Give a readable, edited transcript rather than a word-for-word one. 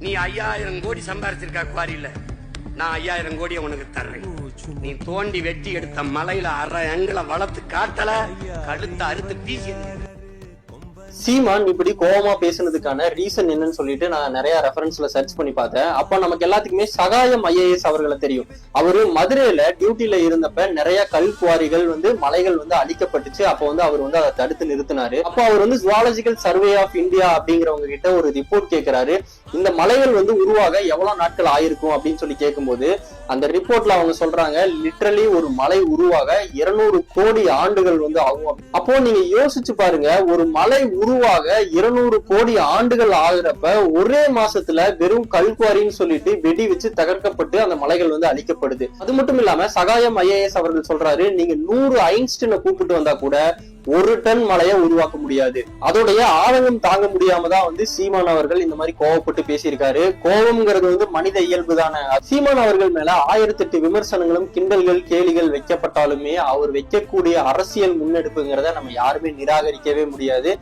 நீ 5000 கோடி சம்பாரிச்சிருக்கா குவாரியில, நான் 5000 கோடியை உனக்கு தர்றேன். நீ தோண்டி வெட்டி எடுத்த மலையில அரை அங்குல வளர்த்து காட்டல, கழுத்தை அறுத்து வீசி. சீமான் இப்படி கோவமா பேசுனதுக்கான ரீசன் என்னன்னு சொல்லிட்டு நான் நிறைய ரெஃபரன்ஸ்ல சர்ச் பண்ணி பார்த்தேன். அப்ப நமக்கு எல்லாத்துக்குமே சகாயம் IAS அவர்களை தெரியும். அவரு மதுரையில டியூட்டில இருந்தப்ப நிறைய கல் குவாரிகள் மலைகள் அழிக்கப்பட்டுச்சு. அப்ப அவர் அதை தடுத்து நிறுத்தினாரு. அப்ப அவர் ஜுவாலஜிக்கல் சர்வே ஆஃப் இந்தியா அப்படிங்கிறவங்க கிட்ட ஒரு ரிப்போர்ட் கேட்கிறாரு. இந்த மலைகள் உருவாக எவ்வளவு நாட்கள் ஆயிருக்கும் அப்படின்னு சொல்லி கேட்கும்போது அந்த ரிப்போர்ட்ல அவங்க சொல்றாங்க, லிட்டரலி ஒரு மலை உருவாக 200 கோடி ஆண்டுகள் ஆகும். அப்போ நீங்க யோசிச்சு பாருங்க, ஒரு மலை உருவாக 200 கோடி ஆண்டுகள் ஆகுறப்ப ஒரே மாசத்துல வெறும் கல்குவாரின்னு சொல்லிட்டு வெடி வச்சு தகர்க்கப்பட்டு அந்த மலைகள் அழிக்கப்படுது. அது மட்டும் இல்லாம சகாயம் IAS அவர்கள் சொல்றாரு, நீங்க 100 ஐன்ஸ்டீனை கூப்பிட்டு வந்தா கூட 1 டன் மலையை உருவாக்க முடியாது. அதோடைய ஆழம் தாங்க முடியாம தான் சீமான் அவர்கள் இந்த மாதிரி கோவப்பட்டு பேசியிருக்காரு. கோபம்ங்கிறது மனித இயல்பு தானே. சீமான் அவர்கள் மேல 1008 விமர்சனங்களும் கிண்டல்கள் கேலிகள் வைக்கப்பட்டாலுமே அவர் வைக்கக்கூடிய அரசியல் முன்னெடுப்புங்கிறத நம்ம யாருமே நிராகரிக்கவே முடியாது.